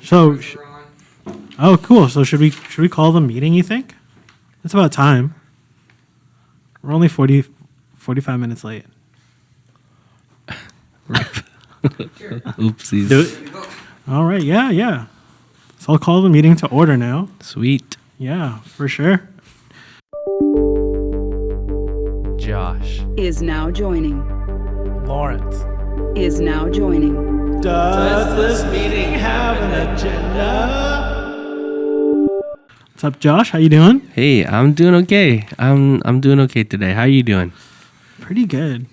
So, oh, cool. So should we call the meeting, you think? It's about time. We're only 45 minutes late. Oopsies. Do it. All right. Yeah. So I'll call the meeting to order now. Sweet. Yeah, for sure. Josh. Is now joining. Lawrence. Is now joining. Does this meeting have an agenda? What's up, Josh? How you doing? Hey, I'm doing okay. I'm doing okay today. How are you doing? Pretty good.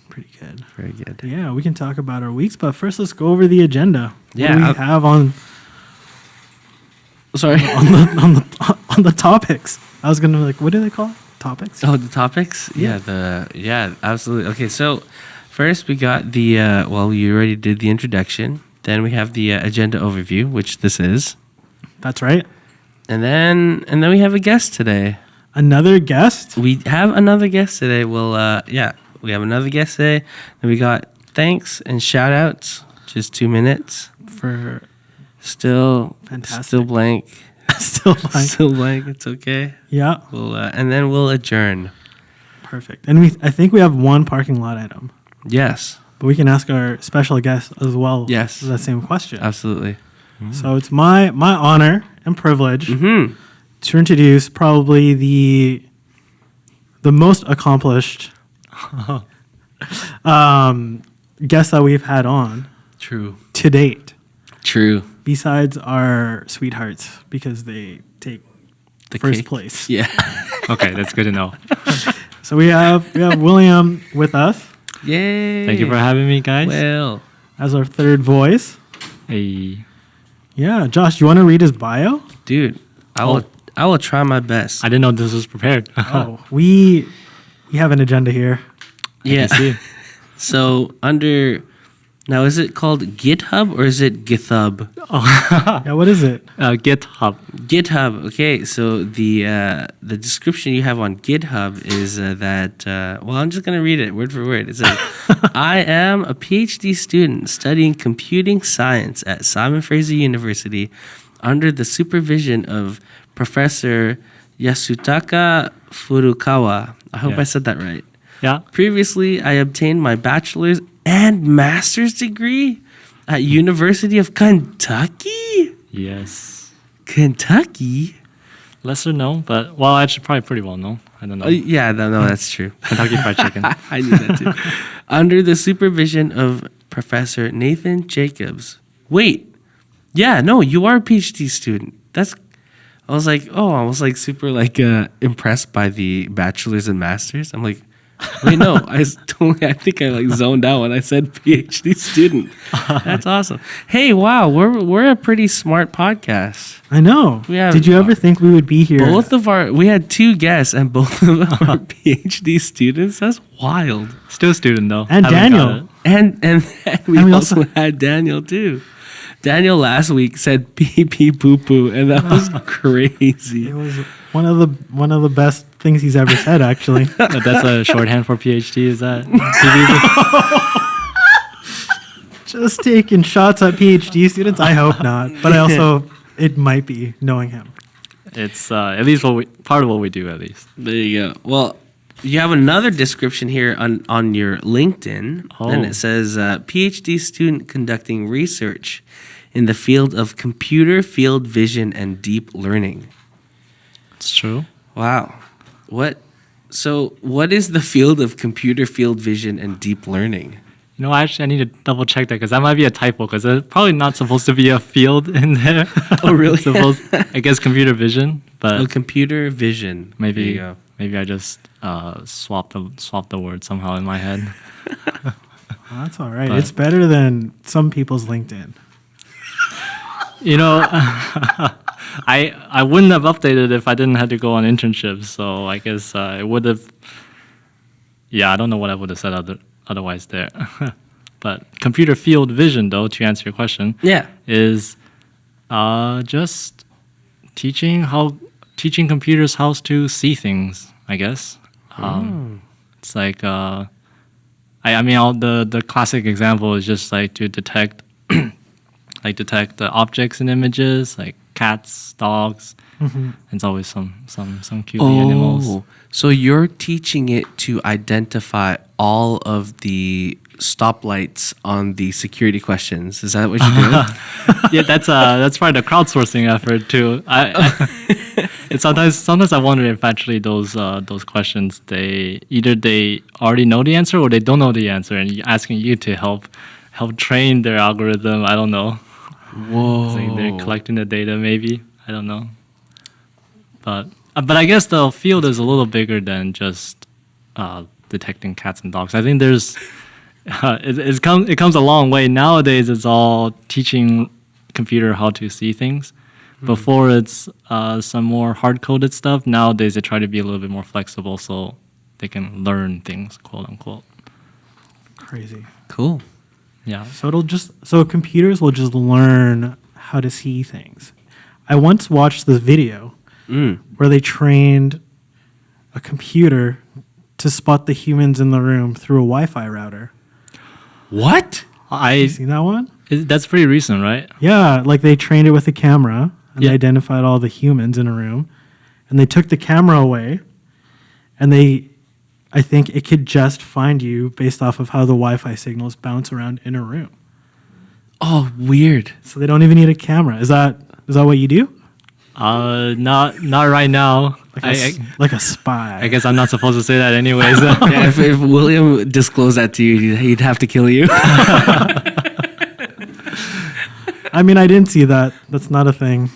Very good. Yeah, we can talk about our weeks, but first let's go over the agenda. Yeah, What do we have on Sorry. on the topics? I was gonna what do they call it? Topics? Oh, the topics? Yeah, absolutely. Okay, so first we got the you already did the introduction. Then we have the agenda overview, which this is. That's right. And then we have a guest today. Another guest? We have another guest today. We have another guest today. And we got thanks and shout outs. Just 2 minutes. For Still Fantastic. Still blank. Still fine. Still blank. It's okay. Yeah. And then we'll adjourn. Perfect. And I think we have one parking lot item. Yes. But we can ask our special guest as well. Yes. The same question. Absolutely. So it's my honor and privilege Mm-hmm. to introduce probably the most accomplished guest that we've had on True. to date, True. besides our sweethearts, because they take The first cake. place. Yeah. Okay, that's good to know. So we have William with us Yay. Thank you for having me, guys. Well, as our third voice. Hey, Yeah, Josh, you want to read his bio? dude, I will try my best. I didn't know this was prepared. Oh, we have an agenda here. Yeah. see. So now is it called GitHub or is it GitHub? Yeah, what is it? GitHub. GitHub. Okay, so the description you have on GitHub is that I'm just gonna read it word for word. It says, "I am a PhD student studying computing science at Simon Fraser University under the supervision of Professor Yasutaka Furukawa." I hope Yeah. I said that right. Yeah. Previously, I obtained my bachelor's and master's degree at University of Kentucky. Yes. Kentucky? Lesser known, but actually probably pretty well known. I don't know. No, that's true. Kentucky Fried Chicken. I knew that too. Under the supervision of Professor Nathan Jacobs. Wait, you are a PhD student. I was like super impressed by the bachelor's and master's. I'm like, wait, no, I think I zoned out when I said PhD student. That's awesome. Hey, wow, we're a pretty smart podcast. I know. Did you ever think we would be here? We had 2 guests and both of them are PhD students. That's wild. Still student though. And Haven't Daniel. got it. And we also had Daniel too. Daniel last week said pee pee poo poo, and that was crazy. It was one of the best things he's ever said, actually. That's a shorthand for PhD. Is that? Just taking shots at PhD students. I hope not, but it might be knowing him. It's at least part of what we do at least. There you go. Well, you have another description here on your LinkedIn, and it says PhD student conducting research in the field of computer field vision and deep learning. It's true. Wow. What is the field of computer field vision and deep learning? Actually, I need to double check that because that might be a typo because there's probably not supposed to be a field in there. Oh, really? I guess computer vision, but computer vision. There you go. Maybe I just swapped the word somehow in my head. Well, that's all right. But- It's better than some people's LinkedIn. I wouldn't have updated if I didn't have to go on internships. So I guess it would have. Yeah, I don't know what I would have said otherwise there. But computer field vision, though, to answer your question, is just teaching computers how to see things. I guess it's like the classic example is just like to detect like detect the objects and images, like cats, dogs. It's always some cute animals. So you're teaching it to identify all of the stoplights on the security questions. Is that what you're doing? Yeah, that's probably the crowdsourcing effort too. It's sometimes I wonder if actually those questions they already know the answer or they don't know the answer and asking you to help train their algorithm. I don't know. Whoa. So they're collecting the data maybe. I don't know. But I guess the field is a little bigger than just detecting cats and dogs. I think there's it comes a long way. Nowadays, it's all teaching computer how to see things. Before, it's some more hard-coded stuff. Nowadays, they try to be a little bit more flexible so they can learn things, quote unquote. Crazy. Cool. Yeah. So computers will just learn how to see things. I once watched this video where they trained a computer to spot the humans in the room through a Wi-Fi router. What? You seen that one? That's pretty recent, right? Yeah, like they trained it with a camera and they identified all the humans in a room, and they took the camera away, and I think it could just find you based off of how the Wi-Fi signals bounce around in a room. Oh, weird. So they don't even need a camera. Is that what you do? Not right now. Like a spy. I guess I'm not supposed to say that anyways. Yeah, if William disclosed that to you, he'd have to kill you. I mean, I didn't see that. That's not a thing.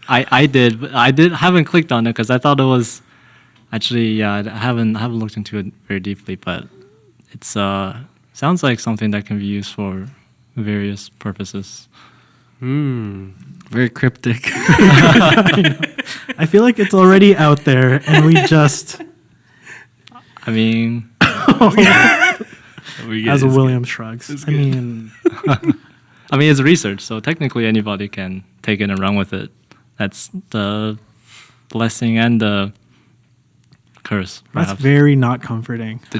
I did, but I haven't clicked on it because I thought it was actually I haven't looked into it very deeply, but it's sounds like something that can be used for various purposes. Very cryptic. I feel like it's already out there, and we just, I mean, as William shrugs. I mean, it's research, so technically anybody can take it and run with it. That's the blessing and the curse. that's Perhaps. very not comforting. The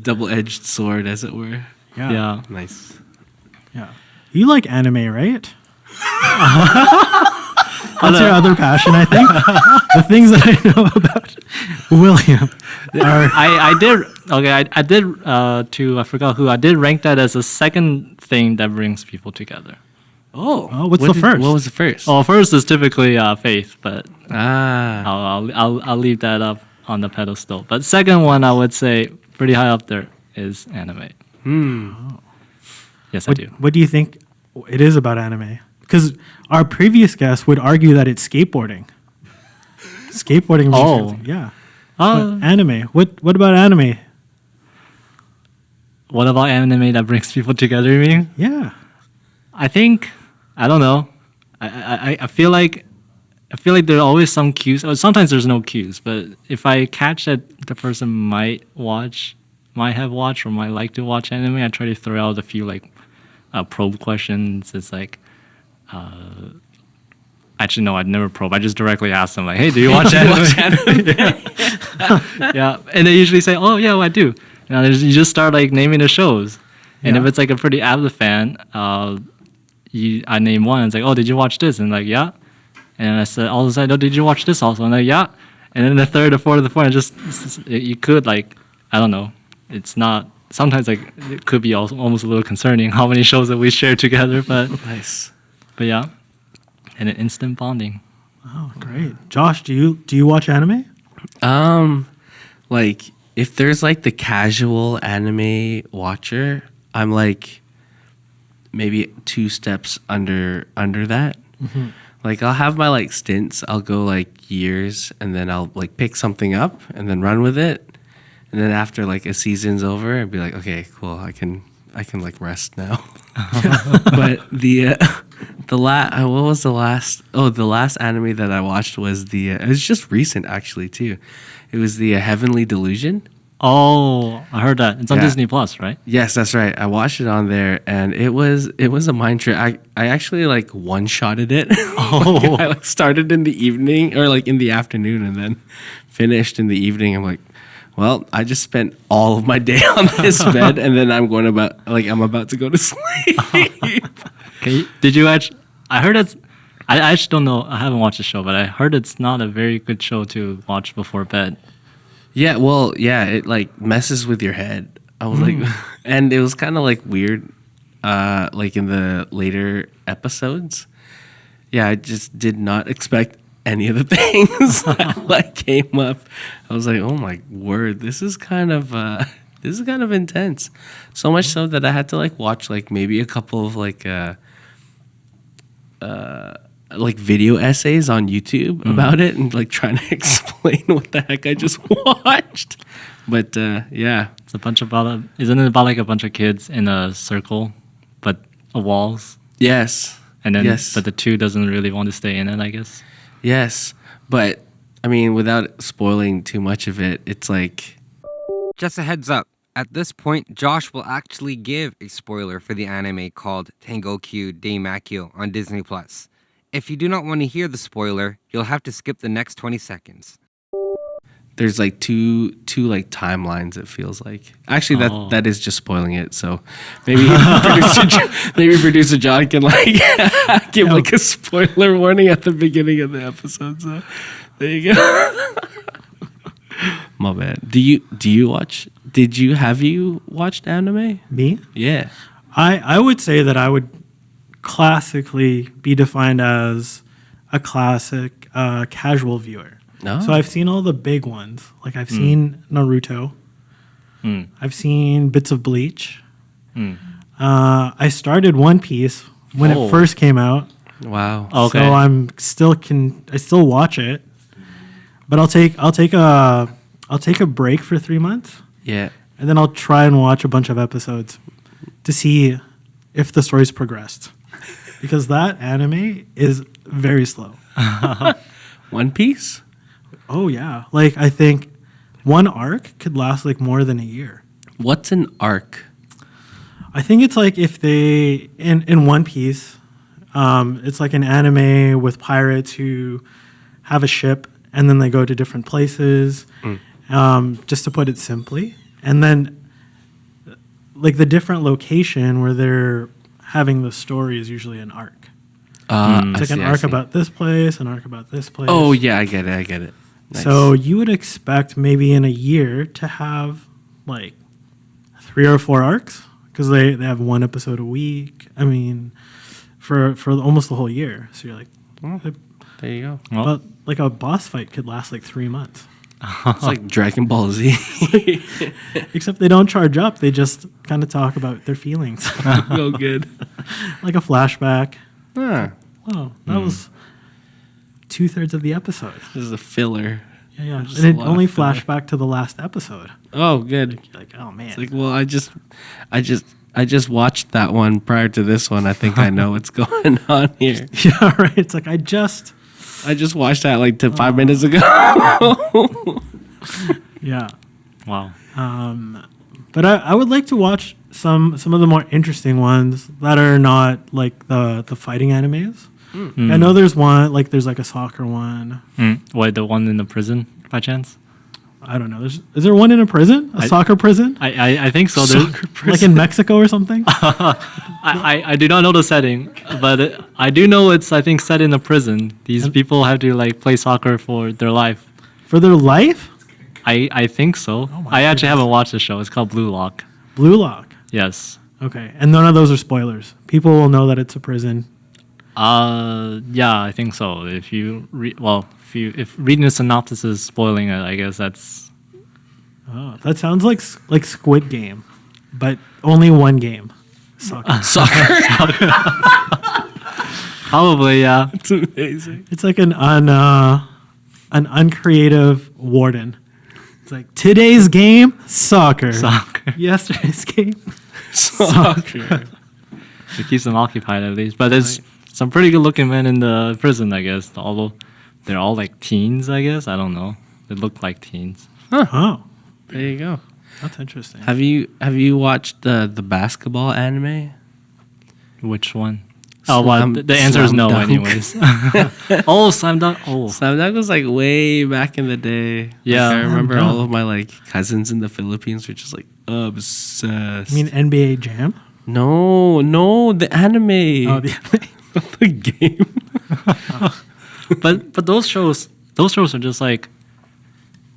double-edged sword, as it were. Yeah. Nice. Yeah. You like anime, right? That's your other passion, I think. The things that I know about William are... I did. Okay, I did. I forgot who. I did rank that as a second thing that brings people together. Oh, what's the first? What was the first? Well, first is typically faith, but Ah. I'll leave that up on the pedestal. But second one, I would say pretty high up there is anime. Yes, I do. What do you think it is about anime? Because our previous guest would argue that it's skateboarding. Skateboarding. Oh. Yeah. But anime. What about anime? What about anime that brings people together? You mean? Yeah. I think I don't know. I feel like there are always some cues. Sometimes there's no cues, but if I catch that the person might have watched or might like to watch anime, I try to throw out a few like probe questions. It's like, actually no, I'd never probe. I just directly ask them like, "Hey, do you watch anime?" Yeah, and they usually say, "Oh yeah, well, I do." You just start like naming the shows, and if it's like a pretty avid fan, I name one. It's like, "Oh, did you watch this?" And like, "Yeah." And I said, all of a sudden, "Oh, did you watch this also?" And like, "Yeah." And then the third, the fourth, you could like, I don't know. It's not. Sometimes like it could be almost a little concerning how many shows that we share together, but Nice. But yeah, and an instant bonding. Oh, great. Josh, do you watch anime? Like if there's like the casual anime watcher, I'm like maybe 2 steps under that. Like I'll have my like stints. I'll go like years, and then I'll like pick something up and then run with it. And then after like a season's over, I'd be like, okay, cool. I can like rest now. But the last anime that I watched was it was just recent actually too. It was the Heavenly Delusion. Oh, I heard that. It's on Yeah. Disney Plus, right? Yes, that's right. I watched it on there, and it was a mind trip. I actually like one-shotted it. Oh. I like started in the evening or like in the afternoon, and then finished in the evening. I'm like, Well, I just spent all of my day on this bed, and then I'm about to go to sleep. Okay, did you actually? I heard it's. I actually don't know. I haven't watched the show, but I heard it's not a very good show to watch before bed. Yeah, well, yeah, it like messes with your head. I was like, and it was kind of like weird, like in the later episodes. Yeah, I just did not expect any of the things that like came up. I was like, oh my word, this is kind of intense. So much so that I had to like watch like maybe a couple of like video essays on YouTube about it and like trying to explain what the heck I just watched. But yeah, It's isn't it about like a bunch of kids in a circle, but walls, yes, and then yes, but the two doesn't really want to stay in it, I guess. yes. But I mean, without spoiling too much of it, it's like Just a heads up. At this point, Josh will actually give a spoiler for the anime called Tengoku Daimakyo on Disney+. If you do not want to hear the spoiler, you'll have to skip the next 20 seconds. there's like two like timelines. It feels like actually that is just spoiling it. So maybe producer John can like give like a spoiler warning at the beginning of the episode. So there you go. My bad. Have you watched anime? Me? Yeah. I would say that I would classically be defined as a classic casual viewer. No. So I've seen all the big ones. Like I've seen Naruto. Mm. I've seen bits of Bleach. I started One Piece when it first came out. Wow. Okay. So I still watch it. But I'll take a break for 3 months. Yeah. And then I'll try and watch a bunch of episodes to see if the story's progressed. Because that anime is very slow. One Piece? Oh, yeah. Like, I think one arc could last, like, more than a year. What's an arc? I think it's like if they, in One Piece, it's like an anime with pirates who have a ship and then they go to different places, just to put it simply. And then, like, the different location where they're having the story is usually an arc. It's like an arc about this place, an arc about this place. Oh, yeah, I get it. Nice. So you would expect maybe in a year to have like 3 or 4 arcs because they have one episode a week. I mean, for almost the whole year. So you're like, there you go. Well, but like a boss fight could last like 3 months. It's like Dragon Ball Z. Except they don't charge up. They just kind of talk about their feelings. Go good. Like a flashback. Ah, Oh, that was 2/3 of the episode. this is a filler. Yeah. Just And a it lot only of filler. flashed back to the last episode. Oh, good. You're like, oh man. It's like, well, I just watched that one prior to this one. I think I know what's going on here. Yeah, right. It's like I just watched that like 5 minutes ago. yeah. wow. But I would like to watch some of the more interesting ones that are not like the fighting animes. I know there's one there's like a soccer one. Wait, the one in the prison by chance? I don't know. Is there one in a prison? A soccer prison? I think so. Like in Mexico or something? I do not know the setting, but I do know it's I think set in a prison. These people have to like play soccer for their life. For their life? I think so. I actually haven't watched the show. It's called Blue Lock. Blue Lock. Yes. Okay. And none of those are spoilers. People will know that it's a prison. Yeah, I think so. If you if reading the synopsis is spoiling it, I guess that's Oh, that sounds like Squid Game, but only one game. Soccer. probably yeah. It's amazing. It's like an uncreative warden. It's like today's game, soccer. Soccer. Yesterday's game. Soccer. It keeps them occupied at least. But there's some pretty good looking men in the prison, I guess. Although they're all like teens, I guess. I don't know. They look like teens. Oh, There you go. that's interesting. Have you watched the basketball anime? Which one? Oh, well, Slam- the answer is Slam no, Dunk. anyways. Oh, Slam Dunk. Oh, Slam Dunk was like way back in the day. Like, Yeah. I remember Slam all Dunk. of my like cousins in the Philippines were just like obsessed. I mean NBA Jam. no, the anime. Oh, the the game. but those shows are just like,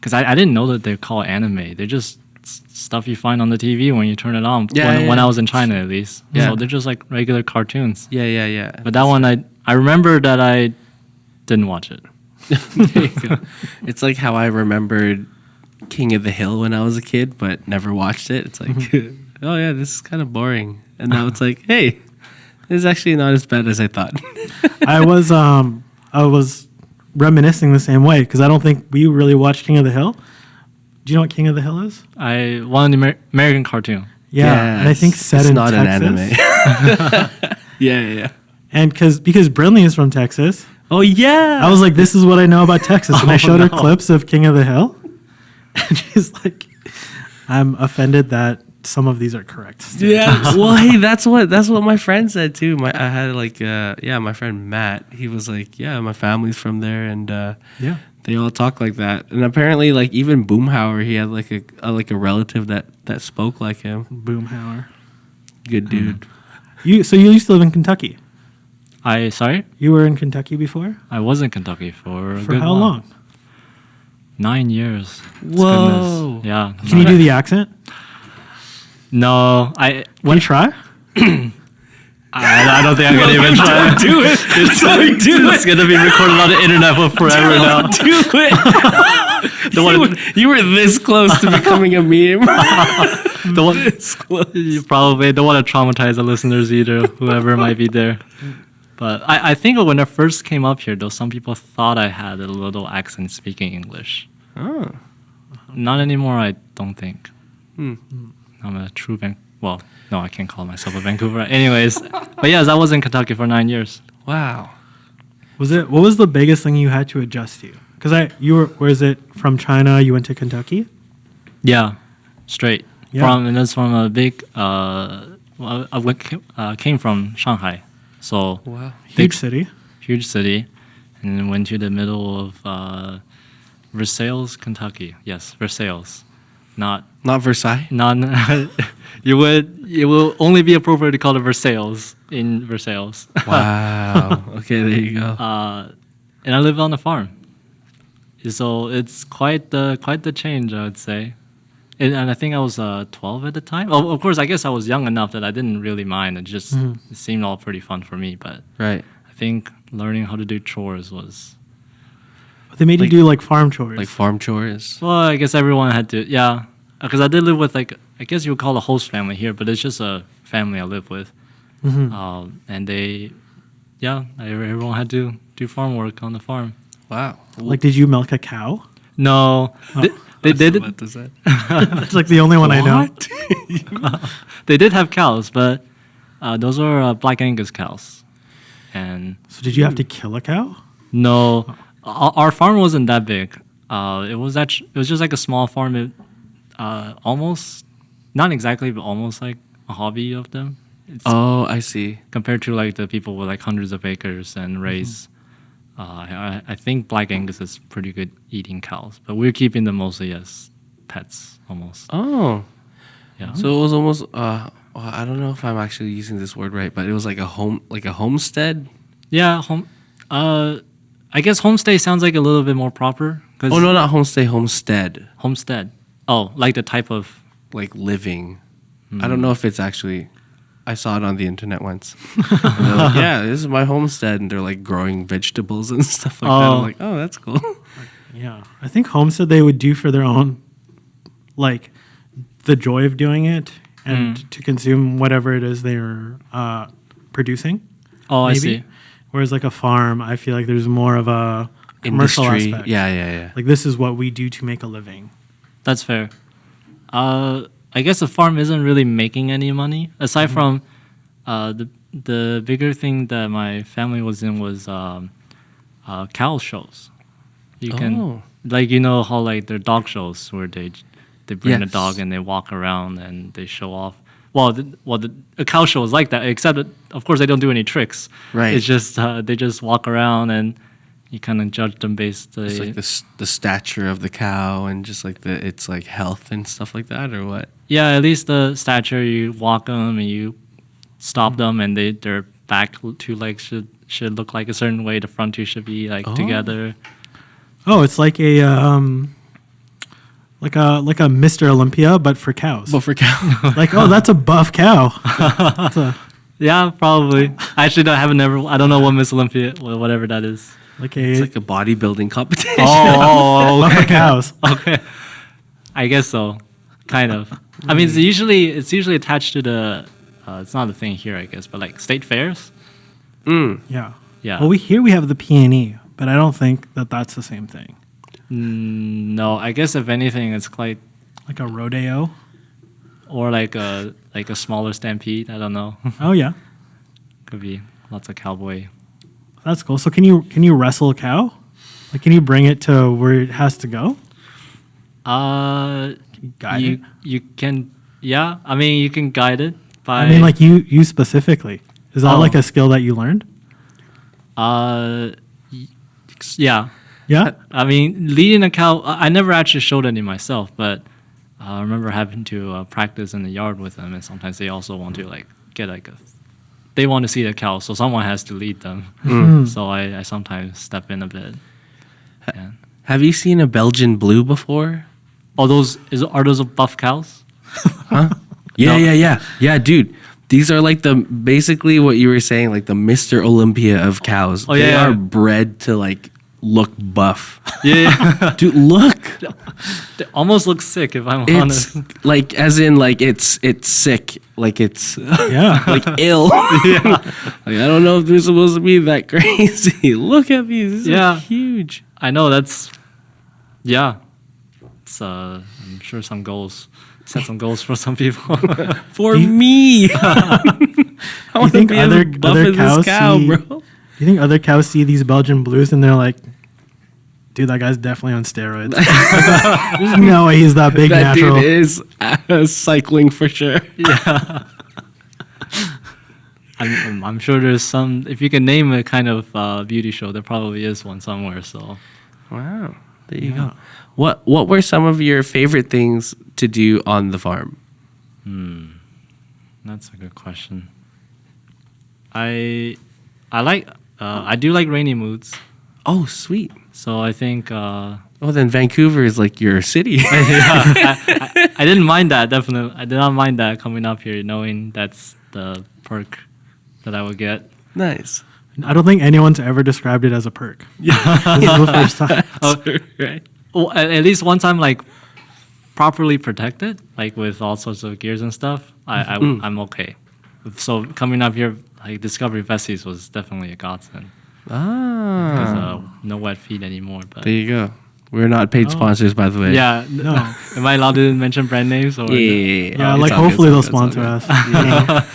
because I didn't know that they're called anime. They're just stuff you find on the TV when you turn it on. Yeah, when yeah. I was in China, at least. Yeah. So they're just like regular cartoons. Yeah. But that one, I remember that I didn't watch it. There you go. It's like how I remembered King of the Hill when I was a kid, but never watched it. It's like, oh yeah, this is kind of boring. And now it's like, hey, this is actually not as bad as I thought. I was reminiscing the same way because I don't think we really watched King of the Hill. Do you know what King of the Hill is? One American cartoon. Yeah, and I think set it's in not Texas. an anime. Yeah. And because Brinley is from Texas, Oh yeah. I was like, this is what I know about Texas. And I Oh, showed her no. clips of King of the Hill. And she's like, I'm offended that some of these are correct. Yeah. Well, hey, that's what my friend said too. I had like my friend Matt. He was like, yeah, my family's from there, and Yeah. they all talk like that. And apparently, like even Boomhauer, he had like a relative that spoke like him. Boomhauer. Good dude. So you used to live in Kentucky. Sorry? You were in Kentucky before? I was in Kentucky for a For good how while. long? 9 years. Whoa. Goodness. Yeah. Can you do the accent? No, Can you try? I don't think I'm gonna even try. Do it. It's gonna be recorded on the internet for forever now. Do it. You were this close to becoming a meme. The one, This close. you probably don't want to traumatize the listeners either, whoever might be there. But I think when I first came up here, though, some people thought I had a little accent speaking English. Oh. Not anymore, I don't think. Hmm. I'm a true well, no, I can't call myself a Vancouver. Anyways, but yes, I was in Kentucky for 9 years. Wow. What was the biggest thing you had to adjust to? Because where is it from China? You went to Kentucky? Yeah, straight. Yeah. And that's from a big. I came from Shanghai, so Wow. Huge city. huge city, and then went to the middle of Versailles, Kentucky. Yes, Versailles, not Versailles. it will only be appropriate to call it Versailles in Versailles. Wow. Okay, there you go. And I live on a farm, so it's quite the change, I would say. And I think I was 12 at the time. Well, of course, I guess I was young enough that I didn't really mind. It just it seemed all pretty fun for me. But Right. I think learning how to do chores was, They made you Like- do like farm chores. Like farm chores. well, I guess everyone had to, yeah. Because I did live with, like, I guess you would call a host family here, but it's just a family I live with. And everyone had to do farm work on the farm. Wow. Like, did you milk a cow? No, they did. What does that? That's like the only one I know. They did have cows, but those are Black Angus cows. And So did you have to kill a cow? no, our farm wasn't that big. It was just like a small farm. It, almost, not exactly, but almost like a hobby of them. It's Oh, I see. compared to like the people with like hundreds of acres and raise. I think Black Angus is pretty good eating cows, but we're keeping them mostly as pets almost. Oh. Yeah. So it was almost well, I don't know if I'm actually using this word right, but it was like a homestead. Yeah, I guess homestay sounds like a little bit more proper. 'Cause Oh no, not homestay, homestead. homestead. Oh, like the type of. Like living. I don't know if it's actually. I saw it on the internet once. And they're like, yeah, this is my homestead, and they're like growing vegetables and stuff like that. Oh. I'm like, oh, that's cool. Yeah. I think homestead they would do for their own, like, the joy of doing it and to consume whatever it is they're producing. Oh, I maybe. see. Whereas like a farm, I feel like there's more of a commercial Industry. aspect. Yeah. Like this is what we do to make a living. That's fair. I guess the farm isn't really making any money aside from the bigger thing that my family was in was cow shows. You can Oh. like how like their dog shows where they bring the Yes. dog and they walk around and they show off. a cow show is like that, except that, of course, they don't do any tricks. Right. It's just they just walk around and you kind of judge them based. It's like the stature of the cow and just like its like health and stuff like that, or what? Yeah, at least the stature. You walk them and you stop them, and their back two legs should look like a certain way. The front two should be like together. Oh, it's like a like a Mr. Olympia, but for cows. But for cow. Like, oh, that's a buff cow. That's a, Yeah, probably. I actually I don't know what Miss Olympia, whatever that is. like It's a like a bodybuilding competition. Oh, buff for cows. okay. I guess so, kind of. I mean, it's usually attached to the. It's not a thing here, I guess, but like state fairs. Yeah. Yeah. Well, we have the P&E, but I don't think that that's the same thing. No, I guess if anything, it's quite Like a rodeo. or like a smaller stampede. I don't know. Oh yeah, Could be lots of cowboy. that's cool. So can you wrestle a cow? Like, can you bring it to where it has to go? Uh, Guide it. you can. Yeah, I mean you can guide it by. I mean, like you specifically. Is that Oh. like a skill that you learned? Yeah. Yeah. I mean, leading a cow, I never actually showed any myself, but I remember having to practice in the yard with them, and sometimes they also want to like get they want to see the cow, so someone has to lead them. So I sometimes step in a bit. Yeah. Have you seen a Belgian blue before? Are those buff cows? Yeah, dude. These are like basically what you were saying, like the Mr. Olympia of cows. Oh, they yeah, are yeah. bred to like look buff. Yeah, Dude, look. they almost look sick if I'm It's honest. like as in like it's sick. Like it's Yeah. like ill. Like I don't know if they're supposed to be that crazy. Look at these. These Yeah. are huge. I know yeah. It's I'm sure set some goals for some people. For me. I want to think be other- as buff other as cows this cow, see- bro. You think other cows see these Belgian blues and they're like, dude, that guy's definitely on steroids. There's no way he's that big That natural. dude is cycling for sure. Yeah. I'm sure there's some. If you can name a kind of beauty show, there probably is one somewhere. So Wow. There you go. What were some of your favorite things to do on the farm? that's a good question. I do like rainy moods. Oh, sweet. So I think Oh, then Vancouver is like your city. I didn't mind that, definitely. I did not mind that coming up here, knowing that's the perk that I would get. Nice. I don't think anyone's ever described it as a perk. Yeah. This is the first time. Right. Well, at least once I'm like properly protected, like with all sorts of gears and stuff, I'm okay. So coming up here, like Discovery Vesties was definitely a godsend. Because no wet feet anymore. But There you go. We're not paid sponsors, by the way. yeah, No. am I allowed to mention brand names? Or Yeah, Oh, like it's all good, hopefully it's they'll all good, sponsor it's all us.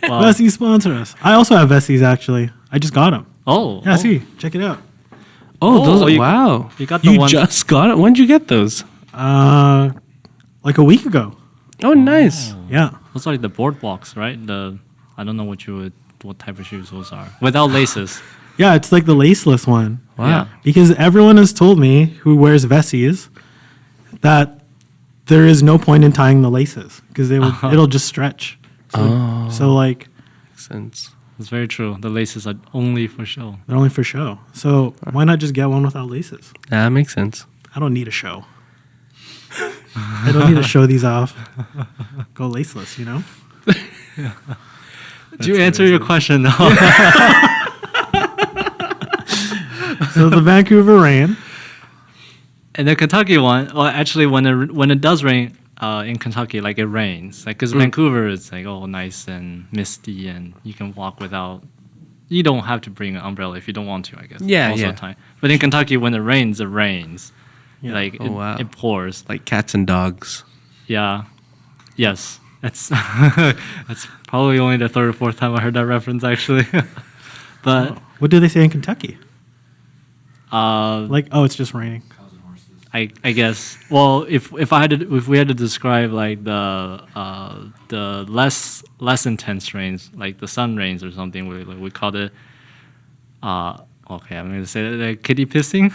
Well, Vesties sponsor us. I also have Vesties actually. I just got them. oh, Yeah, see, check it out. Oh, those Oh, you- wow. you got the You one- just got it? When did you get those? Like a week ago. Oh, nice. Yeah. those are like the boardwalks, right? I don't know what type of shoes those are without laces. Yeah, it's like the laceless one. Wow. Yeah. Because everyone has told me who wears Vesties that there is no point in tying the laces because it'll just stretch. So like Makes sense. It's very true. The laces are only for show. they're only for show. So why not just get one without laces? That makes sense. I don't need a show. I don't need to show these off. Go laceless, you know? Did you answer your question though? So the Vancouver rain. And the Kentucky one, well, actually, when it does rain in Kentucky, like it rains, like because Vancouver is like nice and misty, and you can walk without. You don't have to bring an umbrella if you don't want to, I guess. Yeah, most yeah. of the time. But in Kentucky, when it rains, it rains. Yeah. Like Oh, wow. it pours. Like cats and dogs. Yeah. Yes. That's that's probably only the third or fourth time I heard that reference actually. But What do they say in Kentucky? uh, Like, oh, it's just raining. I guess. Well, if we had to describe like the less intense strains, like the sun rains or something, we called it. Okay, I'm gonna say that kitty pissing.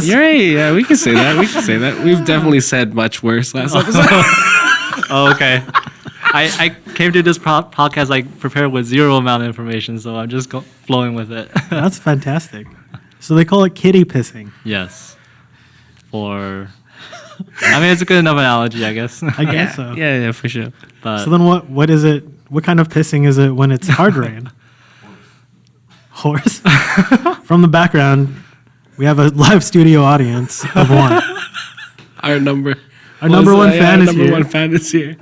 You're right. Yeah, we can say that. We can say that. We've definitely said much worse last episode. Oh, okay. I came to this podcast like prepared with zero amount of information, so I'm just flowing with it. That's fantastic. So they call it kitty pissing. Yes. I mean, it's a good enough analogy, I guess. I guess so. Yeah, for sure. But So then what is it? What kind of pissing is it when it's hard rain? Horse. From the background, we have a live studio audience of one. Our number One fan our is number here. one fan is here.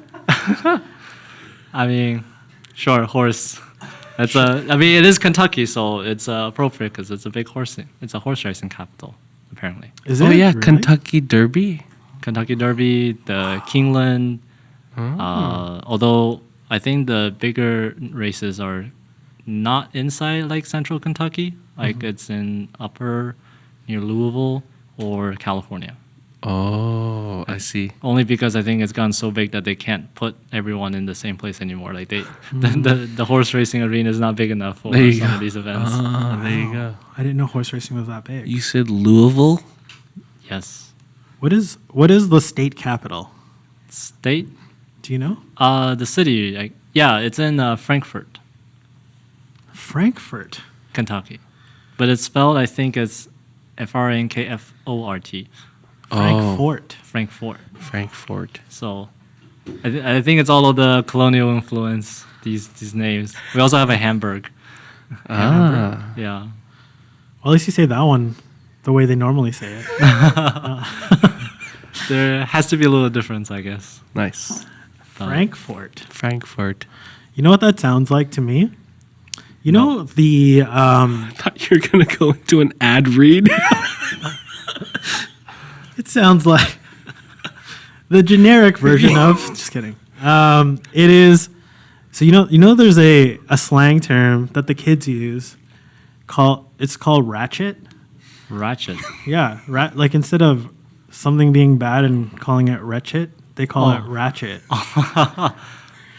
I mean, sure, horse. I mean, it is Kentucky, so it's appropriate because it's a big horsing. It's a horse racing capital, apparently. Is it? Oh yeah, really? Kentucky Derby. Kentucky Derby, the Keeneland. Although I think the bigger races are not inside like central Kentucky, like it's in upper near Louisville or California. Oh, I see. Only because I think it's gotten so big that they can't put everyone in the same place anymore. Like the horse racing arena is not big enough for There you some go. of these events. There you go. I didn't know horse racing was that big. You said Louisville? Yes. What is the state capital? State? Do you know? The city. It's in Frankfort, Frankfurt. Kentucky. But it's spelled, I think it's Frankfort. Frankfurt. Frankfort. So I think it's all of the colonial influence, these names. We also have a Hamburg. Ah. Yeah. Well, at least you say that one the way they normally say it. There has to be a little difference, I guess. Nice. Frankfurt. Frankfurt. You know what that sounds like to me? You know the I thought you were going to go into an ad read. it sounds like the generic version of just kidding. It is so you know there's a slang term that the kids use it's called ratchet. Ratchet. Yeah, like instead of something being bad and calling it wretched, they call it ratchet.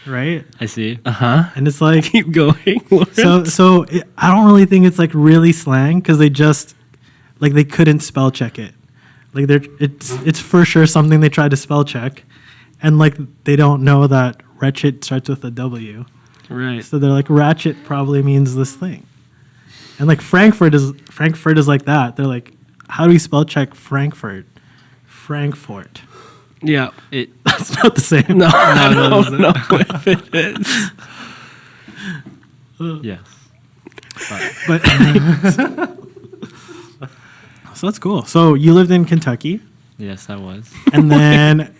Right? I see. And it's like Keep going. Lawrence. I don't really think it's like really slang because they just like they couldn't spell check it. Like it's for sure something they tried to spell check, and like they don't know that wretched starts with a W. Right. So they're like ratchet probably means this thing, and like Frankfurt is like that. They're like, how do we spell check Frankfurt? Frankfurt. Yeah. That's not the same. No, no, if it is. Yes. But so that's cool. So you lived in Kentucky, Yes, I was. and then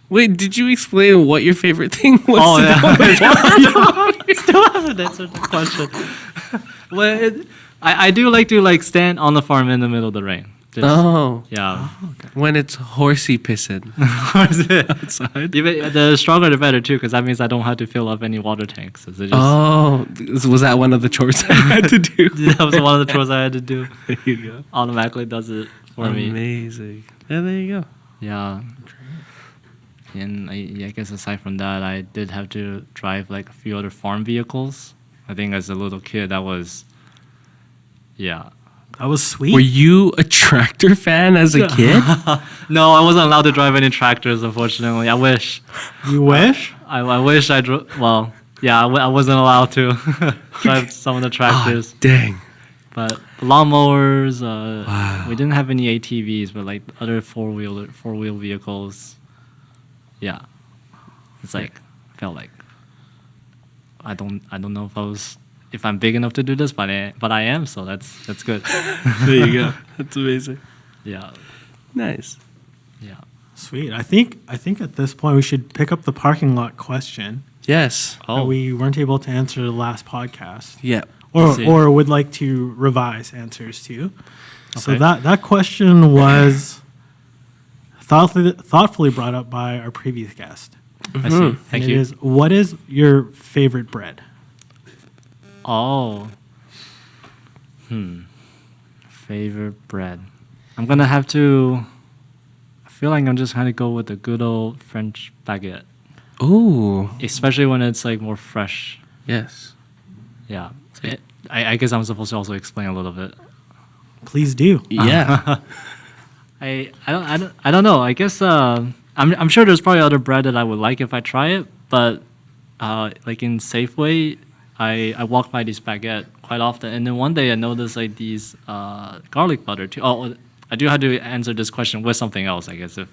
Wait, did you explain what your favorite thing was? Oh, to yeah. do? Still haven't answered the question. Well, I do like to stand on the farm in the middle of the rain. Just, Oh, yeah. when it's horsey pissing Even outside. the stronger the better too, because that means I don't have to fill up any water tanks. It just, Oh, was that one of the chores I had to do? that was one of the chores I had to do. There you go. Automatically does it for me. Amazing. Yeah, there you go. Yeah. And I guess aside from that, I did have to drive like a few other farm vehicles. I think as a little kid, that was, yeah. that was sweet. Were you a tractor fan as a kid? No, I wasn't allowed to drive any tractors, unfortunately. I wish. You wish? I wish I drove. Well, yeah, I wasn't allowed to drive some of the tractors. Oh, dang. But lawnmowers, Wow. we didn't have any ATVs, but like other four-wheel vehicles. Yeah, it's like felt like I don't know if I'm big enough to do this, but I am, so that's good. There you go. That's amazing. Yeah, Nice. yeah. Sweet. I think at this point we should pick up the parking lot question Yes. that we weren't able to answer the last podcast, Yeah. see. or would like to revise answers to. So Okay. that question was thoughtfully brought up by our previous guest. I see. Thank And you. It is, what is your favorite bread? Oh. Favorite bread. I'm gonna have to. I feel like I'm just gonna go with the good old French baguette, Ooh, especially when it's like more fresh. yes. Yeah. I guess I'm supposed to also explain a little bit. Please do. Yeah. I don't know. I guess I'm sure there's probably other bread that I would like if I try it, but like in Safeway, I walk by this baguette quite often, and then one day I noticed like these garlic butter too. Oh, I do have to answer this question with something else, I guess, if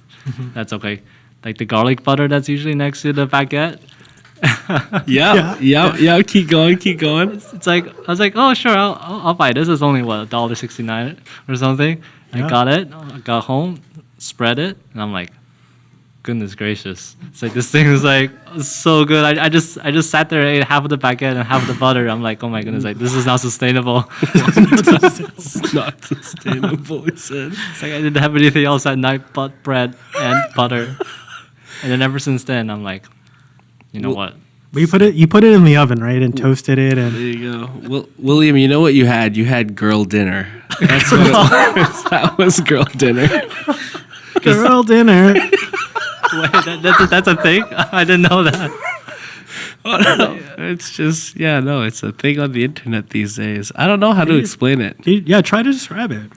that's okay. Like the garlic butter that's usually next to the baguette. Yeah. Keep going. It's like I was like, oh sure, I'll buy this. It's only what $1.69 or something. Yeah. I got it. I got home, spread it, and I'm like, goodness gracious! It's like this thing is like so good. I just sat there and ate half of the baguette and half of the butter. I'm like, oh my goodness! Like this is not sustainable. It's not sustainable, he said. It's like I didn't have anything else that night but bread and butter. And then ever since then, I'm like, you know what? But you put it in the oven, right, and toasted it, There and you go. Well, William, you know what you had? You had girl dinner. That's what that was girl dinner. girl dinner. Wait, that's a thing? I didn't know that. Oh, no. It's just, it's a thing on the internet these days. I don't know how to explain it. Yeah, try to describe it.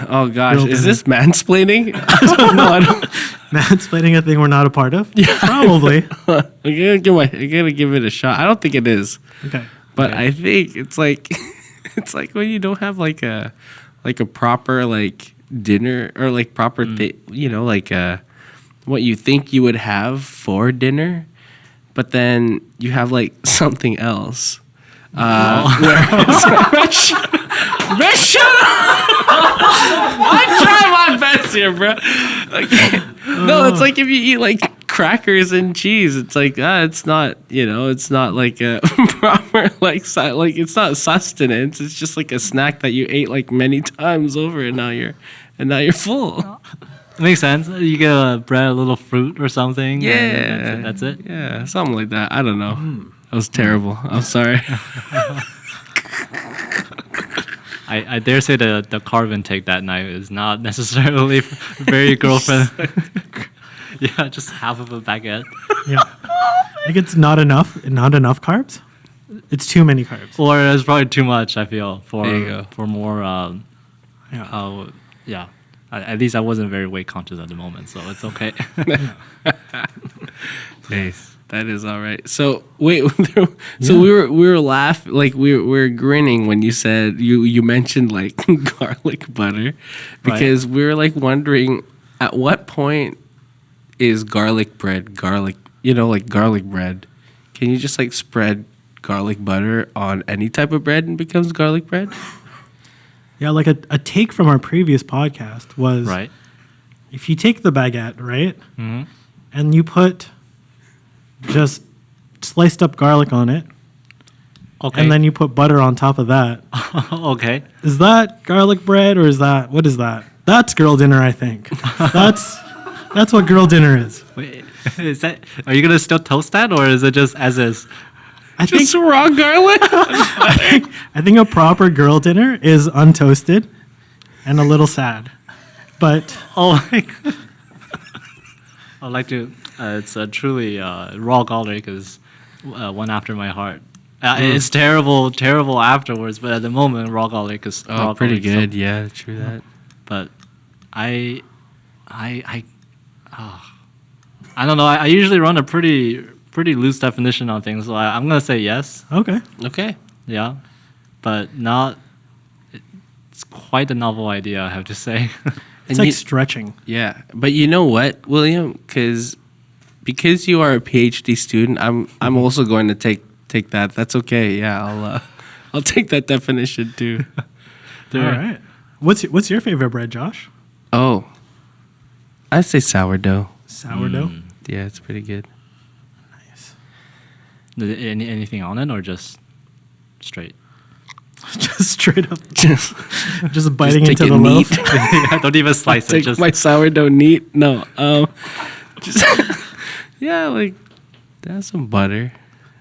Oh, gosh. Girl Is dinner. this mansplaining? I don't know. I don't. Mansplaining a thing we're not a part of? Yeah. Probably. I'm gonna give it a shot. I don't think it is. Okay. But Okay. I think it's like it's like when you don't have like a proper like dinner or like proper what you think you would have for dinner, but then you have like something else. Where it's shut up! I try my best here, bro. Okay. No, it's like if you eat like crackers and cheese, it's like it's not it's not like a proper like it's not sustenance. It's just like a snack that you ate like many times over, and now you're full. Makes sense. You get a bread, a little fruit or something. Yeah, and that's it. Yeah, something like that. I don't know. That was terrible. I'm sorry. I dare say the carb intake that night is not necessarily very girlfriend. Yeah, just half of a baguette. Yeah. I think it's not enough carbs. It's too many carbs. Or it's probably too much, I feel, for There you go. for more Yeah. At least I wasn't very weight conscious at the moment, so it's okay. Nice. That is all right. So wait, so we were laughing, like we were grinning when you said you mentioned like garlic butter, because we were like wondering at what point is garlic bread garlic? Like garlic bread. Can you just like spread garlic butter on any type of bread and becomes garlic bread? Yeah, like a take from our previous podcast was Right. if you take the baguette, right, Mm-hmm. and you put just sliced up garlic on it, Okay. and then you put butter on top of that. Okay. Is that garlic bread or what is that? That's girl dinner, I think. That's what girl dinner is. Wait, are you gonna still toast that, or is it just as is? I think Just raw garlic? I think a proper girl dinner is untoasted and a little sad. But Oh my god. I'd like to. It's truly raw garlic is one after my heart. It's terrible afterwards, but at the moment, raw garlic is raw pretty garlic, so- good. Yeah, true that. but I don't know. I usually run a pretty loose definition on things, so I'm gonna say yes. okay. Okay. Yeah, but not. It's quite a novel idea, I have to say. It's And like you- stretching. Yeah, but you know what, William? Because you are a PhD student, I'm also going to take that. That's okay. Yeah, I'll take that definition too. All right. What's your favorite bread, Josh? Oh, I'd say sourdough. Sourdough. Yeah, it's pretty good. Nice. Anything on it, or just straight? Just straight up, Just just biting take into it the loaf. neat. Don't even slice it. Take Just my sourdough neat. No, just yeah, like that's some butter.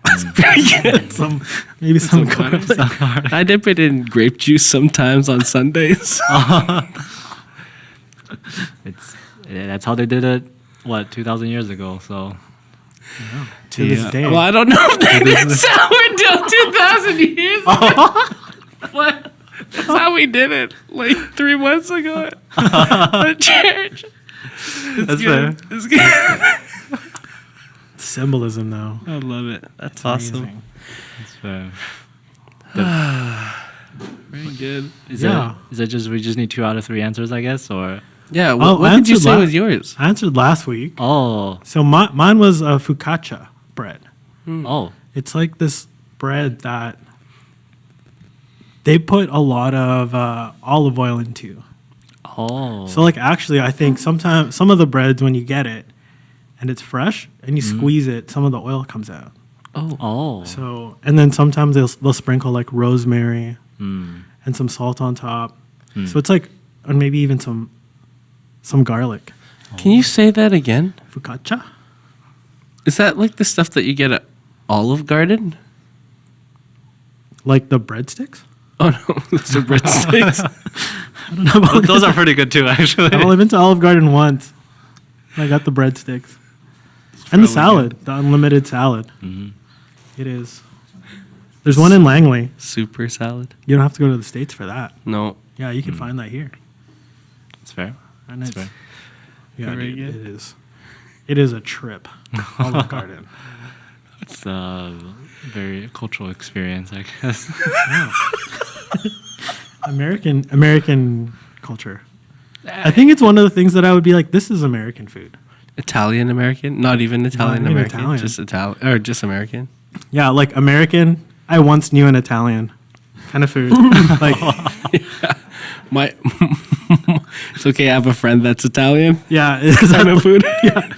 It's pretty good. Maybe some butter. garlic. I dip it in grape juice sometimes on Sundays. That's how they did it. What 2,000 years ago? So To this day. Well, I don't know if they did sourdough 2,000 years ago. What? That's how we did it like 3 months ago at the church. that's fair. It's good. Symbolism, though. I love it. That's awesome. Amazing. That's fair. Very good. Is Yeah. it just we just need 2 out of 3 answers, I guess, or Yeah. Oh, What did you answered say la- was yours? I answered last week. oh So mine was focaccia bread. oh It's like this bread that they put a lot of olive oil into. oh. So like actually, I think sometimes some of the breads when you get it and it's fresh and you squeeze it, some of the oil comes out. oh. So and then sometimes they'll sprinkle like rosemary Mm. and some salt on top. So it's like and maybe even some garlic. Can you say that again? Focaccia. Is that like the stuff that you get at Olive Garden? Like the breadsticks? Oh no, those are breadsticks. I don't know about Those are pretty good too, actually. I've only been to Olive Garden once. I got the breadsticks. And the salad, the unlimited salad. Mhm. It is. There's one in Langley. Super salad? You don't have to go to the States for that. No. Yeah, you can find that here. That's fair. And That's it's, fair. yeah, Very dude, good. it is. It is a trip. Olive Garden. It's a very cultural experience, I guess. American culture. I think it's one of the things that I would be like, this is American food. Italian American? Not even Italian even American. Italian. Just Italian or just American. Yeah, like American. I once knew an Italian kind of food. Like, My it's okay, I have a friend that's Italian. yeah, is Kind of food. Yeah.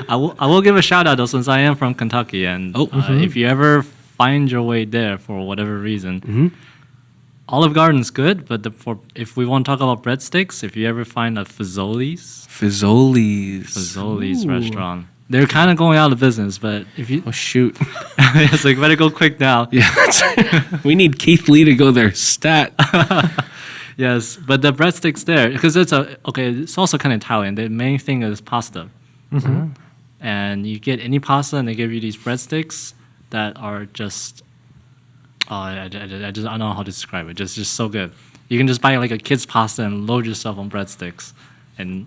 I will give a shout out though, since I am from Kentucky, and if you ever find your way there for whatever reason, Olive Garden's good, but if we want to talk about breadsticks, if you ever find a Fazoli's Fazoli's. restaurant, they're kind of going out of business, but if you Oh shoot. it's like better go quick now. Yeah, that's right. We need Keith Lee to go there. Stat. Yes, but the breadsticks there, because it's also kind of Italian. The main thing is pasta. And you get any pasta and they give you these breadsticks that are just I don't know how to describe it. Just so good. You can just buy like a kid's pasta and load yourself on breadsticks, and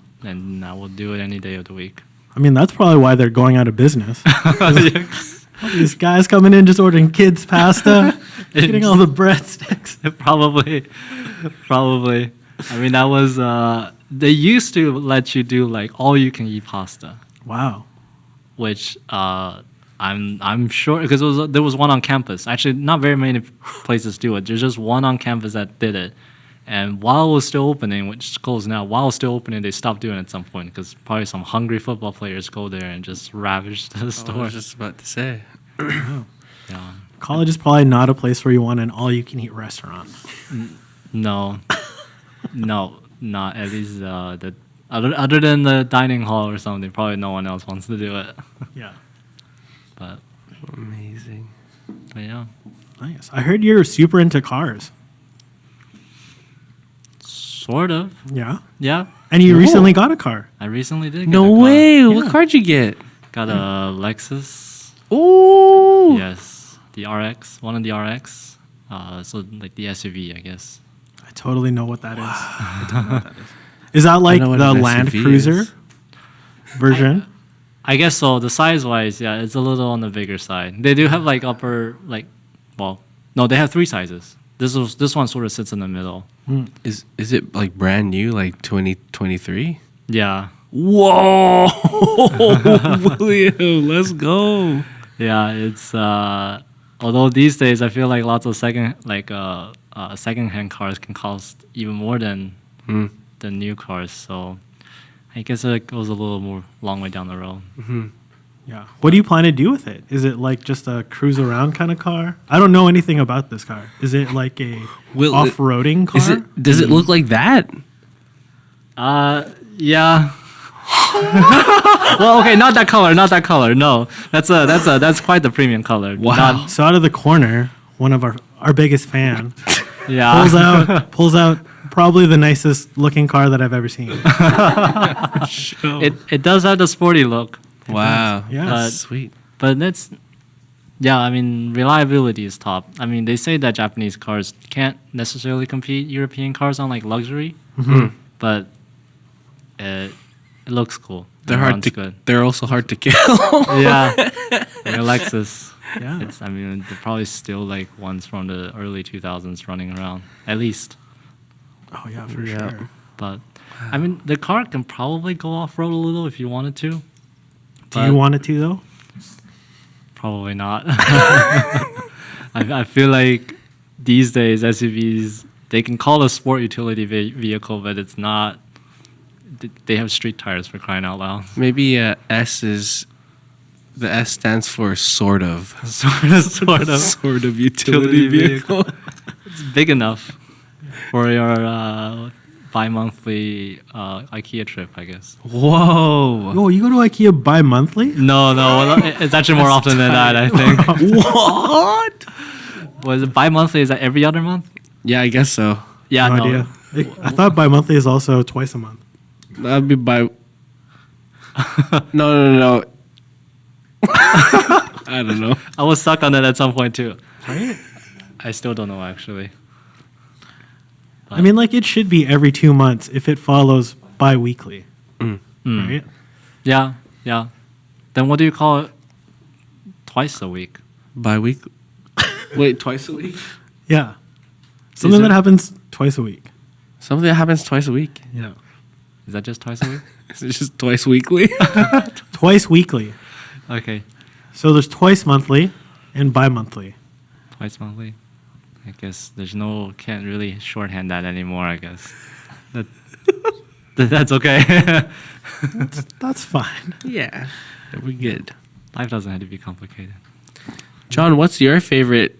I will do it any day of the week. I mean, that's probably why they're going out of business. These guys coming in just ordering kids' pasta, getting all the breadsticks. Probably. I mean, that was they used to let you do like all you can eat pasta, Wow. which I'm sure because there was one on campus. Actually, not very many places do it. There's just one on campus that did it. And while it was still opening, which is closed now, while it was still opening, they stopped doing it at some point because probably some hungry football players go there and just ravage the I store. was just about to say. Yeah. College is probably not a place where you want an all-you-can-eat restaurant. No, not at least the other than the dining hall or something. Probably no one else wants to do it. Yeah. But Amazing. yeah, Nice. I heard you're super into cars. sort of. Yeah. Yeah, And you recently got a car. I recently did. Get No a car. way. What card you get? Got a Lexus. Ooh. Yes, the RX, one of the RX. So like the SUV, I guess. I totally know what that is. I totally know what that is. Is that like know what the an Land SUV Cruiser is. I version? guess so. The size wise, yeah, it's a little on the bigger side. They do have like they have 3 sizes. This one sort of sits in the middle. Is it like brand new, like 2023? Yeah, Whoa, William, let's go. yeah. It's although these days I feel like lots of second-hand cars can cost even more than new cars. So I guess it goes a little more long way down the road. Yeah. What do you plan to do with it? Is it like just a cruise around kind of car? I don't know anything about this car. Is it like a off-roading car? Does it look like that? Yeah. Well, okay, not that color. No, that's quite the premium color. Wow. So out of the corner, one of our biggest fan Yeah. pulls out probably the nicest looking car that I've ever seen. It does have the sporty look, Wow. Yeah. That's sweet. but that's yeah. I mean, reliability is top. I mean, they say that Japanese cars can't necessarily compete European cars on like luxury, but it looks cool. They're It hard runs to. good. They're also hard to kill. Yeah, like a Lexus. Yeah. I mean, they're probably still like ones from the early 2000s running around, at least. Oh yeah, for Yeah. sure. But I mean, the car can probably go off road a little if you wanted to. Do But you want it to though? Probably not. I feel like these days SUVs they can call a sport utility vehicle, but it's not. They have street tires for crying out loud. Maybe S is. The S stands for sort of. sort of. Sort of utility vehicle. It's big enough for your bi-monthly IKEA trip, I guess. Whoa. Oh, you go to IKEA bi-monthly? No, it's actually more often than that, I think. What? Was it bi-monthly? Is that every other month? Yeah, I guess so. Yeah, No no. idea. I thought bi-monthly is also twice a month. That'd be by. No. I don't know. I was stuck on that at some point too. Right? I still don't know actually. I mean, like, it should be every 2 months if it follows bi-weekly. Right? Yeah. Then what do you call it? Twice a week. By week. Wait, twice a week? Yeah. Something it? that happens twice a week. Something that happens twice a week. Yeah. Is that just twice a week? Is it just twice weekly? Twice weekly. Okay. So there's twice monthly and bi-monthly. Twice monthly. I guess can't really shorthand that anymore, I guess. That's okay. That's fine. Yeah. We're good. Life doesn't have to be complicated. John, what's your favorite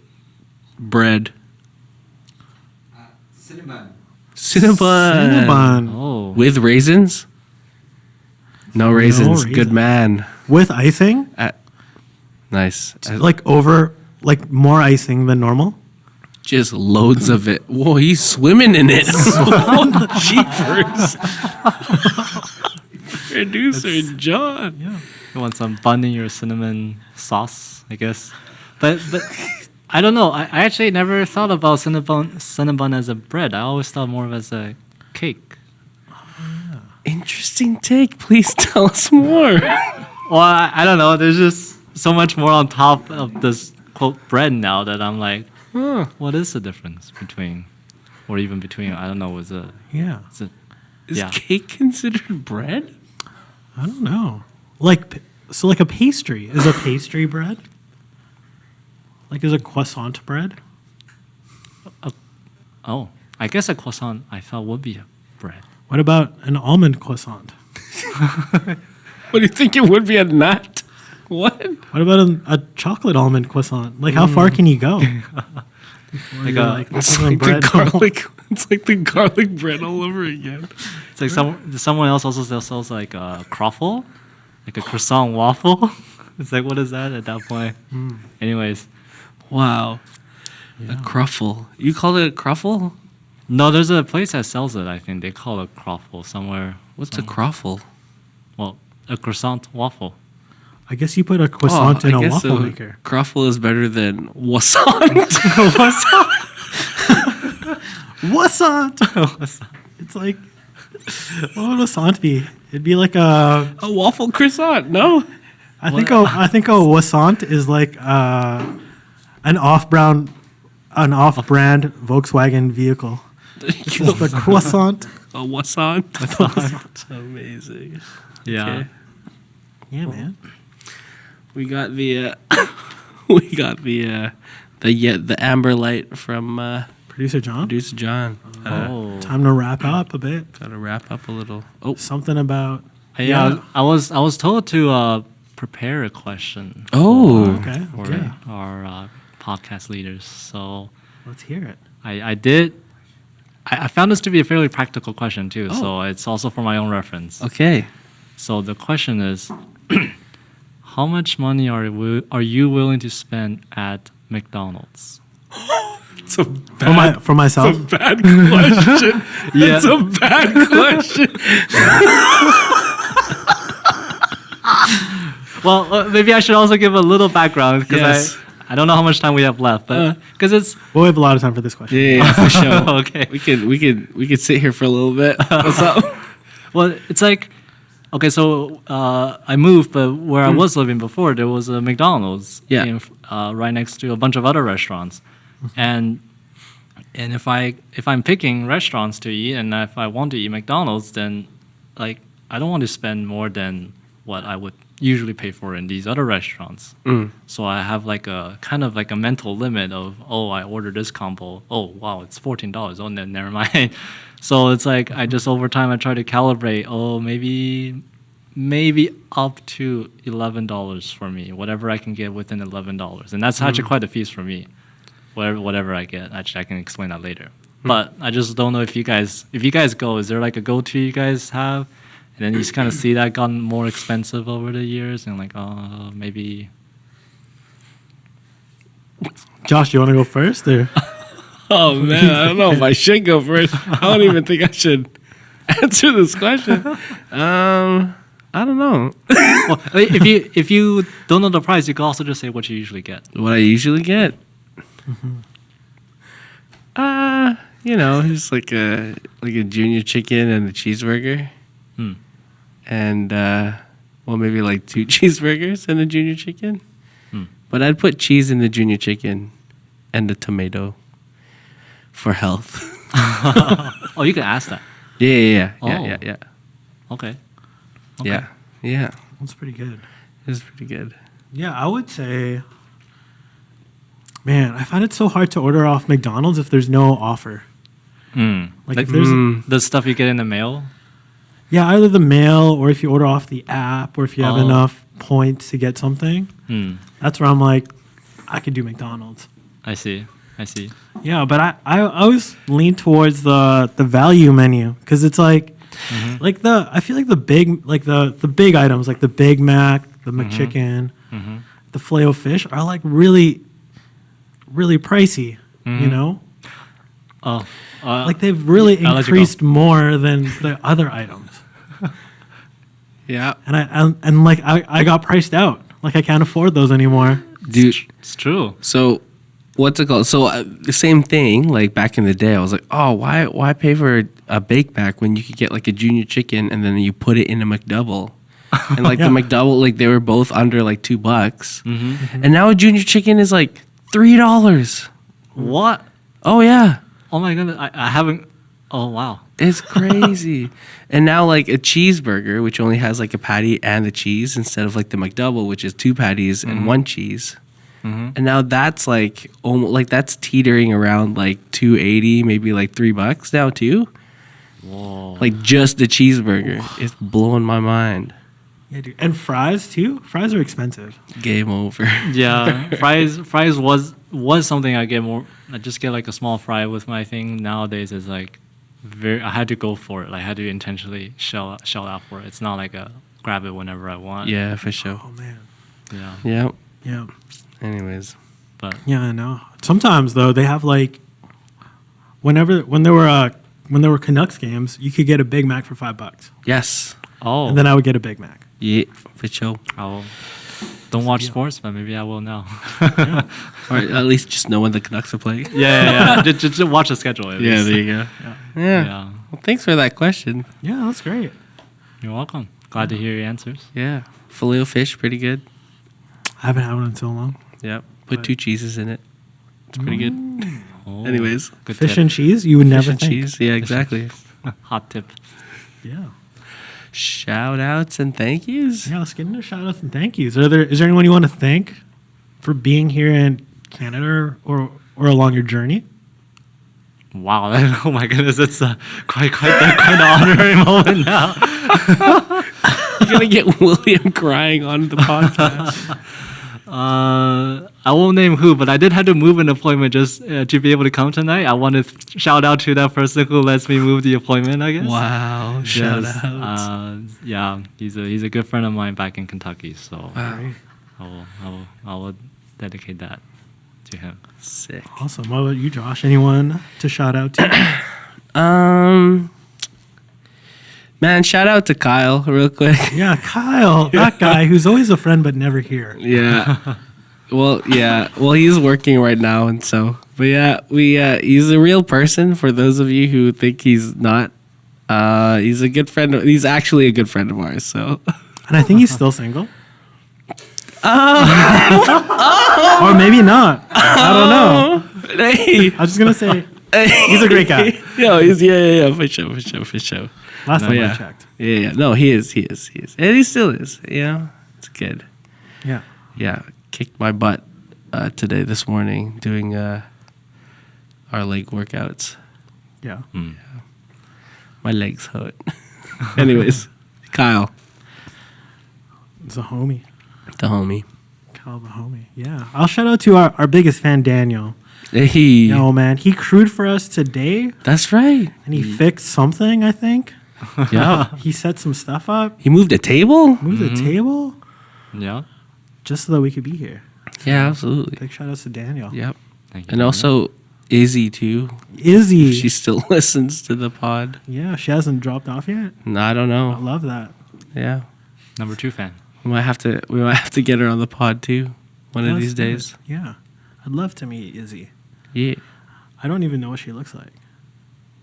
bread? Cinnamon. Cinnabon. Cinnabon. Oh. With raisins? No raisins. Good raisins. man. With icing? Nice. Like more icing than normal? Just loads of it. Whoa, he's swimming in it. Whoa, jeepers. Producer John. Yeah. You want some bun in your cinnamon sauce, I guess. But I don't know. I actually never thought about cinnabon as a bread. I always thought more of as a cake. Interesting take. Please tell us more. Well, I don't know. There's just so much more on top of this quote bread now that I'm like, what is the difference between, or even between? I don't know. Yeah. Is Yeah. cake considered bread? I don't know. Like a pastry. Is a pastry bread? Like, is a croissant bread? Oh, I guess a croissant I thought would be a bread. What about an almond croissant? What do you think it would be a nut? What? What about a chocolate almond croissant? Like, how far can you go? Like It's some like bread. the garlic. It's like the garlic bread all over again. It's like someone else also sells like a croffle, like a croissant waffle. It's like, what is that at that point? Anyways, Wow. A cruffle. You call it a cruffle? no, there's a place that sells it. I think they call it croffle somewhere. What's a cruffle? Well, a croissant waffle. I guess you put a croissant in a waffle maker. Cruffle is better than wassant. Croissant. It's like, what would croissant be? It'd be like a. A waffle croissant, no? I think a croissant is like an off-brand Volkswagen vehicle. Just the croissant. A wassant? Amazing. Yeah. Okay. Yeah, man. We got the the amber light from Producer John. producer John. Oh. Time to wrap up a bit. Gotta wrap up a little. Oh, Something about. Yeah. I was told to prepare a question. Oh. Okay. For Okay. our podcast leaders. So Let's hear it. I did. I found this to be a fairly practical question too. So it's also for my own reference. okay. So the question is, how much money are you willing to spend at McDonald's? For myself. Bad question. Yeah. It's a bad question. Well, maybe I should also give a little background because Yes. I don't know how much time we have left, but because it's We'll have a lot of time for this question. Yeah, for sure. okay. We could sit here for a little bit. What's up? Well, it's like, okay, so I moved, but where I was living before, there was a McDonald's Yeah. right next to a bunch of other restaurants, and if I'm picking restaurants to eat, and if I want to eat McDonald's, then like I don't want to spend more than what I would usually pay for in these other restaurants. So I have like a kind of like a mental limit of, oh, I ordered this combo. Oh, wow, it's $14. Oh, then never mind. So it's like I just over time I try to calibrate. Oh, maybe up to $11 for me, whatever I can get within $11, and that's actually quite a feast for me. Whatever I get, actually I can explain that later. But I just don't know if you guys go, is there like a go-to you guys have? And then you just kind of see that gotten more expensive over the years, and like, oh, maybe. Josh, do you want to go first? Or? Oh man, I don't know if I should go first. I don't even think I should answer this question. I don't know. Well, if you don't know the price, you can also just say what you usually get. What I usually get, just like a junior chicken and a cheeseburger, and maybe like 2 cheeseburgers and a junior chicken. But I'd put cheese in the junior chicken and the tomato for health. Oh, you can ask that. Yeah. Okay. Yeah. That's pretty good. It's pretty good. Yeah, I would say, man, I find it so hard to order off McDonald's if there's no offer. Like if there's, the stuff you get in the mail. yeah, either the mail or if you order off the app or if you have enough points to get something. That's where I'm like, I could do McDonald's. I see. Yeah, but I always lean towards the value menu because it's like, I feel like the big items like the Big Mac, the McChicken, the Filet-O-Fish are like really, really pricey. You know, Oh, like they've really I'll let you go. increased more than the other items. Yeah. And I got priced out. Like I can't afford those anymore. Dude, it's true. so what's it called? So the same thing, like back in the day, I was like, oh, why pay for a Bake Mac when you could get like a junior chicken and then you put it in a McDouble? And like Yeah. the McDouble, like they were both under like $2. And now a junior chicken is like $3. What? Oh yeah. Oh my goodness, I haven't. Oh wow. It's crazy. And now like a cheeseburger, which only has like a patty and the cheese instead of like the McDouble, which is 2 patties and 1 cheese. And now that's like almost like that's teetering around like $2.80, maybe like $3 now too. Whoa. Like just the cheeseburger. It's blowing my mind. Yeah, dude. And fries too. Fries are expensive. Game over. Yeah, fries was something I get more. I just get like a small fry with my thing. Nowadays, it's like I had to go for it. Like, I had to intentionally shell out for it. It's not like a grab it whenever I want. Yeah, for sure. Oh man. Yeah. Yep. Yeah. Anyways. But Yeah, I know. Sometimes though they have like when there were Canucks games, you could get a Big Mac for $5, Yes. and then I would get a Big Mac. Yeah, for sure. I don't watch sports, but maybe I will now. Or at least just know when the Canucks are playing. yeah. Just watch the schedule. At Yeah, least. there you go. Yeah. Well, thanks for that question. Yeah, that's great. You're welcome. Glad to hear your answers. Yeah. Filet-O-Fish, pretty good. I haven't had one in so long. Yep. Put But- 2 cheeses in it. It's pretty good. Oh, Anyways. good Fish tip. and cheese, you would Fish never and think. cheese. Yeah, exactly. Hot tip. Yeah. Shout outs and thank yous. Yeah, let's get into shout outs and thank yous. Is there anyone you want to thank for being here in Canada or along your journey? Wow. Oh my goodness. That's quite the honorary moment now. You're going to get William crying on the podcast. I won't name who, but I did have to move an appointment just to be able to come tonight. I want to shout out to that person who lets me move the appointment, I guess. Wow. Shout Yes, outs. yeah, he's a good friend of mine back in Kentucky, so Wow. I will dedicate that to him. Sick. Awesome. What about you, Josh? Anyone to shout out to? Man, shout out to Kyle real quick. Yeah, Kyle, that guy who's always a friend but never here. Yeah. Well, he's working right now, and so, but yeah, he's a real person. For those of you who think he's not, he's a good friend. He's actually a good friend of ours. So, And I think he's still single. Or maybe not. I don't know. Hey, I was just gonna say he's a great guy. No, he's yeah, for sure. Last time I yeah. checked. Yeah. No, he is, and he still is. You know, it's good. Yeah. Yeah, kicked my butt this morning doing our leg workouts. Yeah. My legs hurt. Anyways, Kyle, It's a homie. the homie. Kyle the homie. Yeah. I'll shout out to our biggest fan, Daniel. Hey, Yo, man, he crewed for us today that's right. and he fixed something, I think. Yeah, He set some stuff up, he moved a table. moved the table Yeah. just so that we could be here. Yeah, absolutely. Big shout outs to Daniel. Yep, Thank you. and also Izzy too. Izzy. She still listens to the pod. Yeah, she hasn't dropped off yet. No, I don't I know. love that. Yeah, Number 2 fan. we might have to get her on the pod too, one of Let's these do it. days. Yeah. I'd love to meet Izzy. Yeah, I don't even know what she looks like.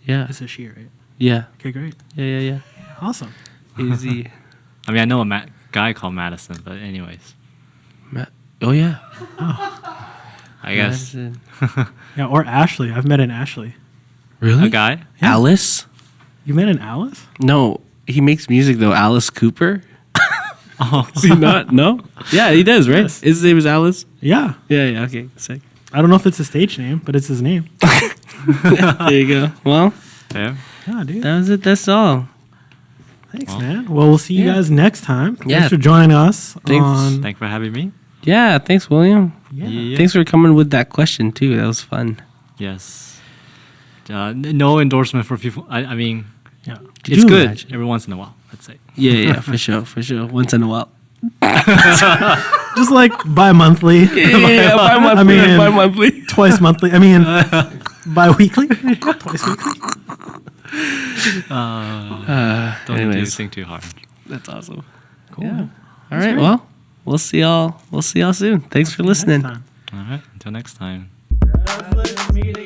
yeah, This is she, right? yeah, Okay, great. yeah. Awesome. Izzy. I mean, I know a guy called Madison, but anyways, Oh yeah. I guess Madison. Yeah, or Ashley. I've met an Ashley. Really? a guy. Yeah. Alice? You met an Alice? No, he makes music though. Alice Cooper. Oh, Does he not? No. Yeah, he does, right? Yes. His name is Alice. Yeah. Yeah. Okay. Sick. I don't know if it's a stage name, but it's his name. There you go. Well, yeah. Yeah, dude. that was it. That's all. Thanks, Well, man. Well, we'll see you yeah. guys next time. Yeah. Thanks for joining us. Thanks. On, Thanks for having me. Yeah. Thanks, William. yeah. Thanks for coming with that question too. That was fun. Yes. No endorsement for people. I mean, Yeah. Could it's you good imagine? every once in a while. Let's say. Yeah. For sure. Once in a while. Just like bi-monthly. Yeah. I mean, bi-monthly. twice monthly. I mean, bi-weekly. Twice weekly. Don't do Anyways, anything too hard. that's awesome. Cool. Yeah. All That's right. great. Well, we'll see y'all soon. Thanks for listening. Next time. All right. Until next time. Let's meet again.